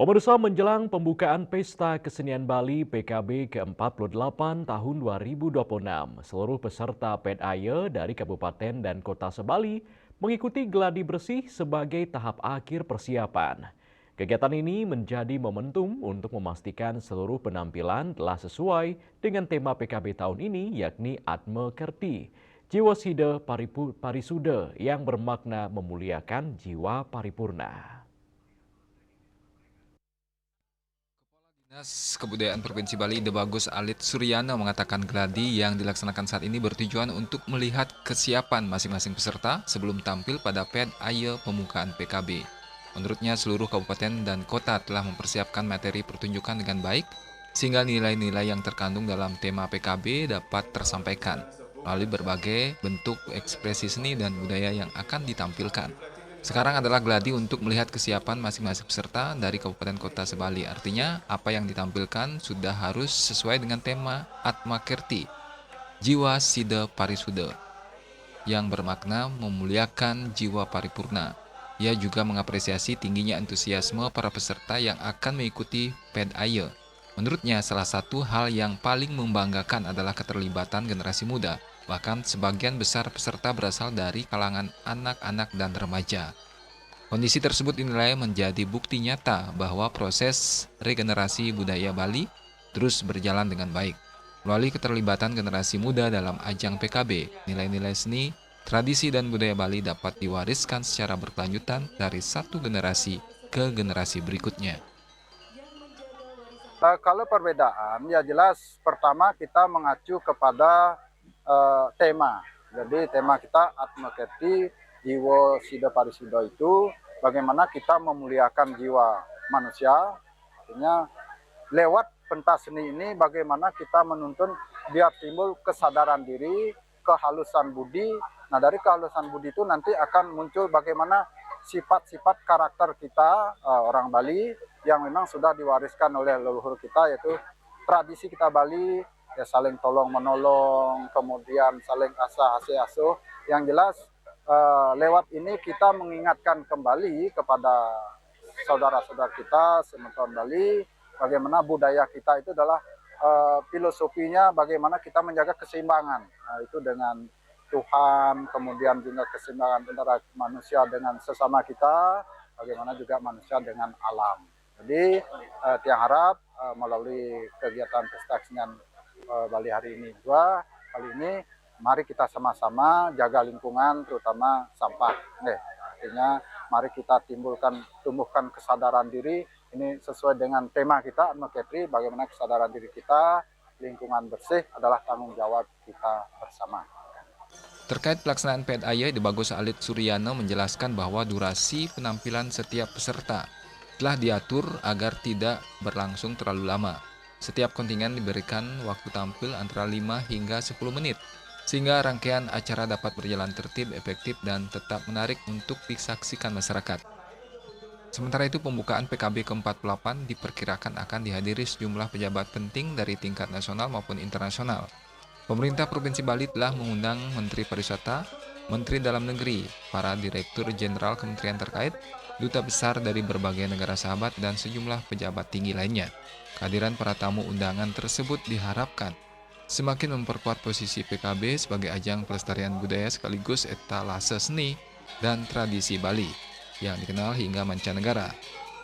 Pemirsa menjelang pembukaan Pesta Kesenian Bali PKB ke-48 tahun 2026, seluruh peserta PEDAYE dari Kabupaten dan Kota Sebali mengikuti gladi bersih sebagai tahap akhir persiapan. Kegiatan ini menjadi momentum untuk memastikan seluruh penampilan telah sesuai dengan tema PKB tahun ini, yakni Atme Kerti, Jiwa Sida Parisuda yang bermakna memuliakan jiwa paripurna. Dinas Kebudayaan Provinsi Bali Debagus Alit Suryana mengatakan gladi yang dilaksanakan saat ini bertujuan untuk melihat kesiapan masing-masing peserta sebelum tampil pada PEDAYE pembukaan PKB. Menurutnya seluruh kabupaten dan kota telah mempersiapkan materi pertunjukan dengan baik sehingga nilai-nilai yang terkandung dalam tema PKB dapat tersampaikan melalui berbagai bentuk ekspresi seni dan budaya yang akan ditampilkan. Sekarang adalah gladi untuk melihat kesiapan masing-masing peserta dari kabupaten kota Sebali. Artinya, apa yang ditampilkan sudah harus sesuai dengan tema Atma Kerti, Jiwa Sida Parisuda, yang bermakna memuliakan jiwa paripurna. Ia juga mengapresiasi tingginya antusiasme para peserta yang akan mengikuti PEDAYE. Menurutnya, salah satu hal yang paling membanggakan adalah keterlibatan generasi muda. Bahkan sebagian besar peserta berasal dari kalangan anak-anak dan remaja. Kondisi tersebut dinilai menjadi bukti nyata bahwa proses regenerasi budaya Bali terus berjalan dengan baik. Melalui keterlibatan generasi muda dalam ajang PKB, nilai-nilai seni, tradisi dan budaya Bali dapat diwariskan secara berkelanjutan dari satu generasi ke generasi berikutnya. Kalau perbedaan, ya jelas pertama kita mengacu kepada tema. Jadi tema kita Atma Kerti, Jiwa Sida Parisuda itu bagaimana kita memuliakan jiwa manusia. Artinya lewat pentas seni ini bagaimana kita menuntun biar timbul kesadaran diri, kehalusan budi. Nah dari kehalusan budi itu nanti akan muncul bagaimana sifat-sifat karakter kita orang Bali yang memang sudah diwariskan oleh leluhur kita, yaitu tradisi kita Bali, ya saling tolong menolong, kemudian saling asah asuh. Yang jelas lewat ini kita mengingatkan kembali kepada saudara-saudara kita sementon Bali bagaimana budaya kita itu adalah filosofinya bagaimana kita menjaga keseimbangan. Nah, itu dengan Tuhan, kemudian juga keseimbangan antara manusia dengan sesama kita, bagaimana juga manusia dengan alam. Jadi tiang harap melalui kegiatan pesta kesenian Bali hari ini juga, kali ini mari kita sama-sama jaga lingkungan terutama sampah. Artinya mari kita tumbuhkan kesadaran diri, ini sesuai dengan tema kita Atma Kerti, bagaimana kesadaran diri kita, lingkungan bersih adalah tanggung jawab kita bersama. Terkait pelaksanaan PEDAYE, Debagus Alit Suryana menjelaskan bahwa durasi penampilan setiap peserta telah diatur agar tidak berlangsung terlalu lama. Setiap kontingen diberikan waktu tampil antara 5 hingga 10 menit, sehingga rangkaian acara dapat berjalan tertib, efektif, dan tetap menarik untuk disaksikan masyarakat. Sementara itu, pembukaan PKB ke-48 diperkirakan akan dihadiri sejumlah pejabat penting dari tingkat nasional maupun internasional. Pemerintah Provinsi Bali telah mengundang Menteri Pariwisata, Menteri Dalam Negeri, para Direktur Jenderal Kementerian terkait, duta besar dari berbagai negara sahabat, dan sejumlah pejabat tinggi lainnya. Kehadiran para tamu undangan tersebut diharapkan semakin memperkuat posisi PKB sebagai ajang pelestarian budaya sekaligus etalase seni dan tradisi Bali yang dikenal hingga mancanegara.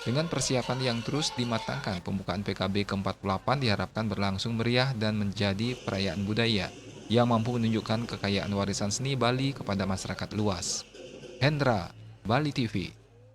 Dengan persiapan yang terus dimatangkan, pembukaan PKB ke-48 diharapkan berlangsung meriah dan menjadi perayaan budaya yang mampu menunjukkan kekayaan warisan seni Bali kepada masyarakat luas. Hendra, Bali TV.